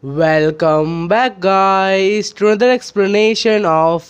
Welcome back guys to another explanation of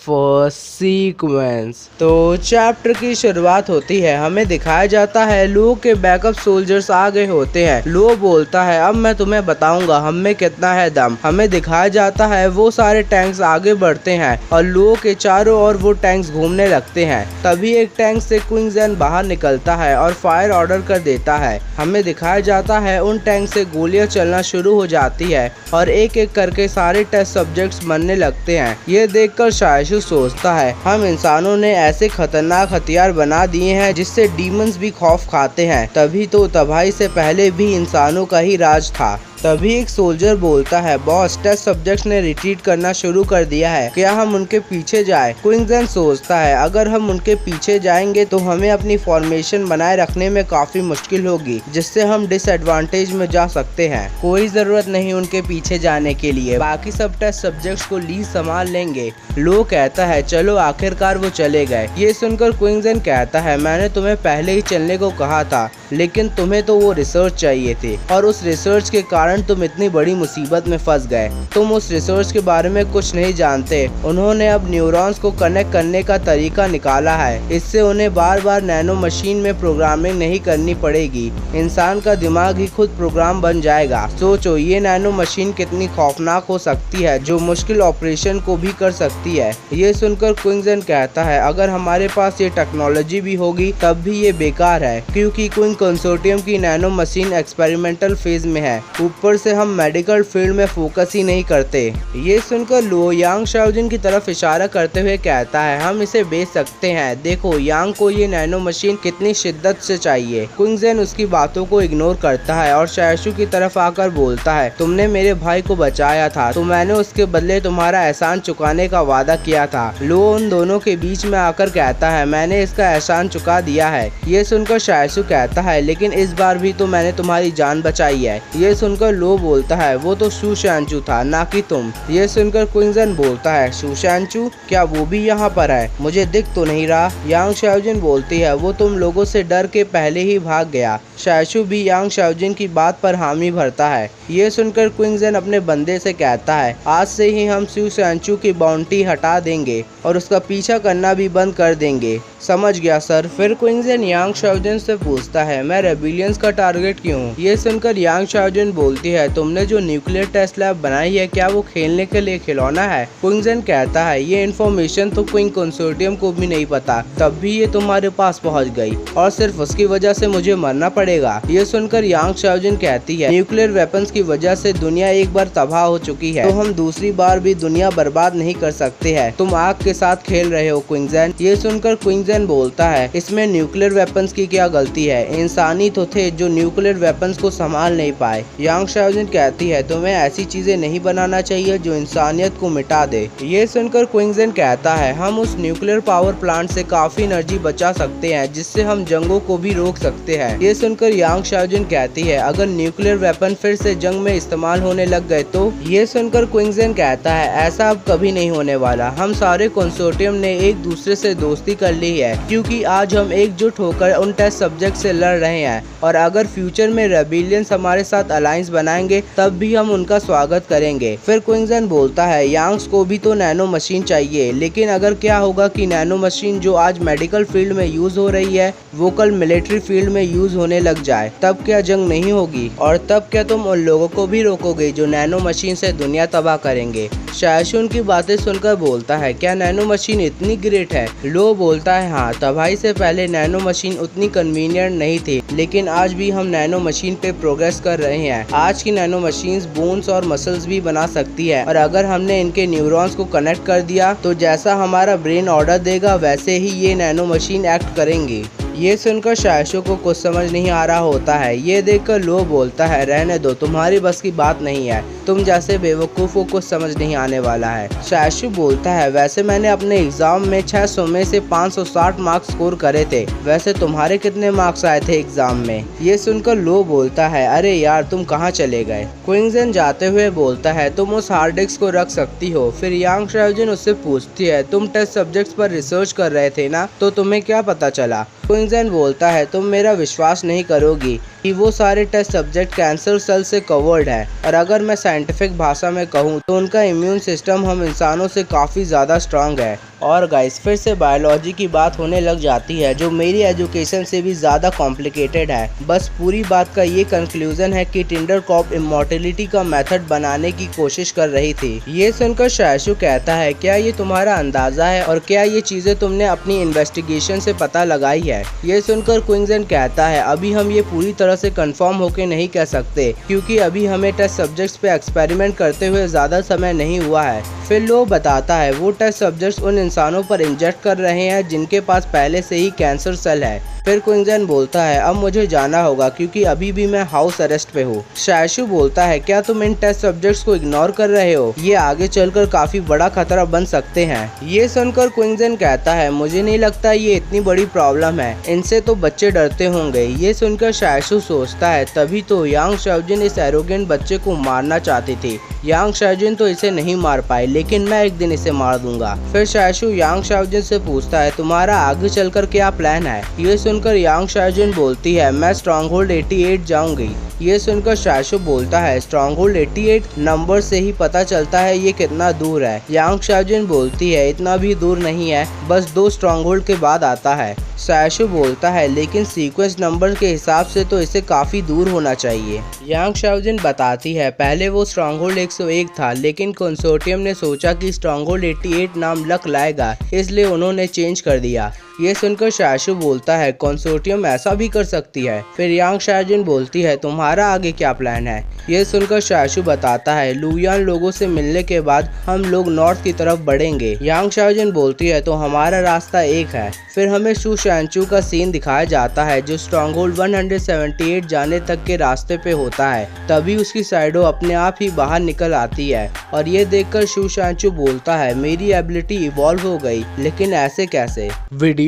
sequence। तो chapter की शुरुआत होती है, हमें दिखाया जाता है लो के बैकअप सोल्जर्स आ गए होते हैं। लो बोलता है अब मैं तुम्हें बताऊंगा हम में कितना है दम। हमें दिखाया जाता है वो सारे टैंक्स आगे बढ़ते हैं और लो के चारों ओर वो टैंक्स घूमने लगते हैं। तभी एक टैंक से क्विंग ज़ेन बाहर निकलता है और फायर ऑर्डर कर देता है। हमें दिखाया जाता है उन टैंक से गोलियां चलना शुरू हो जाती है और एक एक करके सारे टेस्ट सब्जेक्ट्स मरने लगते हैं। ये देखकर शायशु सोचता है हम इंसानों ने ऐसे खतरनाक हथियार बना दिए हैं जिससे डीमंस भी खौफ खाते हैं। तभी तो तबाही से पहले भी इंसानों का ही राज था। तभी एक सोल्जर बोलता है बॉस टेस्ट सब्जेक्ट्स ने रिट्रीट करना शुरू कर दिया है, क्या हम उनके पीछे जाएं? क्विंग ज़ेन सोचता है अगर हम उनके पीछे जाएंगे तो हमें अपनी फॉर्मेशन बनाए रखने में काफी मुश्किल होगी, जिससे हम डिसएडवांटेज में जा सकते हैं। कोई जरूरत नहीं उनके पीछे जाने के लिए, बाकी सब टेस्ट सब्जेक्ट्स को ली संभाल लेंगे। लो कहता है चलो आखिरकार वो चले गए। ये सुनकर क्विंग ज़ेन कहता है मैंने तुम्हें पहले ही चलने को कहा था, लेकिन तुम्हें तो वो रिसर्च चाहिए थी और उस रिसर्च के कारण तुम इतनी बड़ी मुसीबत में फंस गए। तुम उस रिसर्च के बारे में कुछ नहीं जानते। उन्होंने अब न्यूरॉन्स को कनेक्ट करने का तरीका निकाला है, इससे उन्हें बार बार नैनो मशीन में प्रोग्रामिंग नहीं करनी पड़ेगी। इंसान का दिमाग ही खुद प्रोग्राम बन जाएगा। सोचो ये नैनो मशीन कितनी खौफनाक हो सकती है, जो मुश्किल ऑपरेशन को भी कर सकती है। ये सुनकर क्विंग ज़ेन कहता है अगर हमारे पास ये टेक्नोलॉजी भी होगी तब भी ये बेकार है, क्योंकि क्विंग कंसोर्टियम की नैनो मशीन एक्सपेरिमेंटल फेज में है। ऊपर से हम मेडिकल फील्ड में फोकस ही नहीं करते। ये सुनकर लो यांग शाओजिन की तरफ इशारा करते हुए कहता है हम इसे बेच सकते हैं। देखो यांग को ये नैनो मशीन कितनी शिद्दत से चाहिए। क्विंग ज़ेन उसकी बातों को इग्नोर करता है और शायशु की तरफ आकर बोलता है तुमने मेरे भाई को बचाया था तो मैंने उसके बदले तुम्हारा एहसान चुकाने का वादा किया था। लो उन दोनों के बीच में आकर कहता है मैंने इसका एहसान चुका दिया है। ये सुनकर शायशु कहता है लेकिन इस बार भी तो मैंने तुम्हारी जान बचाई है। ये सुनकर लो बोलता है वो तो शू शैंचू था ना कि तुम। ये सुनकर क्विंग ज़ेन बोलता है शू शैंचू, क्या वो भी यहाँ पर है? मुझे दिख तो नहीं रहा। यांग शाओजिन बोलती है वो तुम लोगों से डर के पहले ही भाग गया। शायशु भी यांग शाओजिन की बात पर हामी भरता है। ये सुनकर क्विंग ज़ेन अपने बंदे से कहता है आज से ही हम शू शैंचू की बाउंटी हटा देंगे और उसका पीछा करना भी बंद कर देंगे। समझ गया सर। फिर क्विंग ज़ेन यांग शाओजिन से पूछता है मैं रेबिलियंस का टारगेट क्यों हूँ? ये सुनकर यांग शाओजिन बोलती है तुमने जो न्यूक्लियर टेस्ट लैब बनाई है क्या वो खेलने के लिए खिलौना है? क्विंग ज़ेन कहता है ये इन्फॉर्मेशन तो क्विंग कंसोर्टियम को भी नहीं पता, तब भी ये तुम्हारे पास पहुंच गई और सिर्फ उसकी वजह से मुझे मरना पड़ेगा। ये सुनकर यांग शाओजिन कहती है न्यूक्लियर वेपन्स की वजह से दुनिया एक बार तबाह हो चुकी है, तो हम दूसरी बार भी दुनिया बर्बाद नहीं कर सकते हैं। तुम आग के साथ खेल रहे हो क्विंग ज़ेन। ये सुनकर क्विंग ज़ेन बोलता है इसमें न्यूक्लियर वेपन्स की क्या गलती है? इंसानी तो थे जो न्यूक्लियर वेपन्स को संभाल नहीं पाए। यांग शाओजिन कहती है तुम्हें ऐसी चीजें नहीं बनाना चाहिए जो इंसानियत को मिटा दे। ये सुनकर क्विंग ज़ेन कहता है हम उस न्यूक्लियर पावर प्लांट से काफी एनर्जी बचा सकते हैं, जिससे हम जंगों को भी रोक सकते हैं। ये सुनकर यांग शाओजिन कहती है अगर न्यूक्लियर वेपन फिर से जंग में इस्तेमाल होने लग गए तो? ये सुनकर क्विंग ज़ेन कहता है ऐसा अब कभी नहीं होने वाला। हम सारे कंसोर्टियम ने एक दूसरे से दोस्ती कर ली है, क्योंकि आज हम एकजुट होकर उन टेस्ट सब्जेक्ट से लड़ रहे हैं और अगर फ्यूचर में रेबिलियंस हमारे साथ अलायंस बनाएंगे तब भी हम उनका स्वागत करेंगे। फिर क्विंग ज़ेन बोलता है यांग्स को भी तो नैनो मशीन चाहिए, लेकिन अगर क्या होगा कि नैनो मशीन जो आज मेडिकल फील्ड में यूज हो रही है वो कल मिलिट्री फील्ड में यूज होने लग जाए, तब क्या जंग नहीं होगी? और तब क्या तुम उन लोगों को भी रोकोगे जो नैनो मशीन से दुनिया तबाह करेंगे? शायशु उनकी बातें सुनकर बोलता है क्या नैनो मशीन इतनी ग्रेट है? लो बोलता है हाँ, तबाही से पहले नैनो मशीन उतनी कन्वीनियंट नहीं थी, लेकिन आज भी हम नैनो मशीन पे प्रोग्रेस कर रहे हैं। आज की नैनो मशीन्स बोन्स और मसल्स भी बना सकती है और अगर हमने इनके न्यूरॉन्स को कनेक्ट कर दिया तो जैसा हमारा ब्रेन ऑर्डर देगा वैसे ही ये नैनो मशीन एक्ट करेंगी। ये सुनकर शायशु को कुछ समझ नहीं आ रहा होता है। ये देखकर लो बोलता है रहने दो, तुम्हारी बस की बात नहीं है, तुम जैसे बेवकूफ़ को कुछ समझ नहीं आने वाला है। शायशु बोलता है वैसे मैंने अपने एग्जाम में 600 में से 560 मार्क्स स्कोर करे थे, वैसे तुम्हारे कितने मार्क्स आए थे एग्जाम में? ये सुनकर लो बोलता है अरे यार तुम कहाँ चले गए? क्विंग ज़ेन जाते हुए बोलता है तुम उस हार्ड डिस्क को रख सकती हो। फिर यांग शाओजिन उससे पूछती है तुम टेस्ट सब्जेक्ट्स पर रिसर्च कर रहे थे ना, तो तुम्हें क्या पता चला? क्विंग ज़ेन बोलता है तुम मेरा विश्वास नहीं करोगी, कि वो सारे टेस्ट सब्जेक्ट कैंसर सेल से कवर्ड है, और अगर मैं साइंटिफिक भाषा में कहूँ तो उनका इम्यून सिस्टम हम इंसानों से काफ़ी ज़्यादा स्ट्रांग है। और गाइस फिर से बायोलॉजी की बात होने लग जाती है जो मेरी एजुकेशन से भी ज़्यादा कॉम्प्लिकेटेड है। बस पूरी बात का ये कंक्लूजन है कि टिंडरकॉप इमॉर्टलिटी का मेथड बनाने की कोशिश कर रही थी। ये सुनकर शायशु कहता है, क्या ये तुम्हारा अंदाज़ा है और क्या ये चीज़ें तुमने अपनी इन्वेस्टिगेशन से पता लगाई है? ये सुनकर क्विंगजन कहता है, अभी हम ये पूरी तरह से कंफर्म होके नहीं कह सकते क्योंकि अभी हमें टेस्ट सब्जेक्ट्स पे एक्सपेरिमेंट करते हुए ज़्यादा समय नहीं हुआ है। फिर लो बताता है वो टेस्ट सब्जेक्ट्स उन इंसानों पर इंजेक्ट कर रहे हैं जिनके पास पहले से ही कैंसर सेल है। फिर क्विंगजन बोलता है, अब मुझे जाना होगा क्योंकि अभी भी मैं हाउस अरेस्ट पे हूँ। शायशु बोलता है, क्या तुम इन टेस्ट सब्जेक्ट्स को इग्नोर कर रहे हो? ये आगे चलकर काफी बड़ा खतरा बन सकते हैं। ये सुनकर क्विंगजन कहता है, मुझे नहीं लगता ये इतनी बड़ी प्रॉब्लम है, इनसे तो बच्चे डरते होंगे। ये सुनकर शायशु सोचता है, तभी तो यांग शाओजिन इस एरोगेंट बच्चे को मारना चाहती थी। यांग शाओजिन तो इसे नहीं मार पाए, लेकिन मैं एक दिन इसे मार दूंगा। फिर शायशु यांग शाओजिन से पूछता है, तुम्हारा आगे चलकर क्या प्लान है? ये सुनकर यांग शाओजिन बोलती है, मैं स्ट्रॉन्गहोल्ड 88 जाऊंगी। ये सुनकर शायशु बोलता है, स्ट्रॉन्गहोल्ड 88 नंबर से ही पता चलता है ये कितना दूर है। यांग शाओजिन बोलती है, इतना भी दूर नहीं है, बस 2 स्ट्रॉन्गहोल्ड के बाद आता है। शायशु बोलता है, लेकिन सीक्वेंस नंबर के हिसाब से तो इसे काफी दूर होना चाहिए। यांग शाओजिन बताती है, पहले वो स्ट्रॉन्गहोल्ड 101 था, लेकिन कंसोर्टियम ने सोचा कि स्ट्रॉन्गहोल्ड 88 नाम लक लाएगा, इसलिए उन्होंने चेंज कर दिया। ये सुनकर शायशु बोलता है, कंसोर्टियम ऐसा भी कर सकती है। फिर यांग शाओजिन बोलती है, तुम्हारा आगे क्या प्लान है? ये सुनकर शायशु बताता है, लुयान लोगों से मिलने के बाद हम लोग नॉर्थ की तरफ बढ़ेंगे। यांग शाओजिन बोलती है, तो हमारा रास्ता एक है। फिर हमें शू शैनचू का सीन दिखाया जाता है जो स्ट्रॉन्गहोल्ड 178 जाने तक के रास्ते पे होता है। तभी उसकी साइडो अपने आप ही बाहर निकल आती है और ये देखकर शू शैनचू बोलता है, मेरी एबिलिटी इवॉल्व हो गई, लेकिन ऐसे कैसे? वीडियो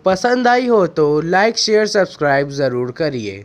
पसंद आई हो तो लाइक शेयर सब्सक्राइब जरूर करिए।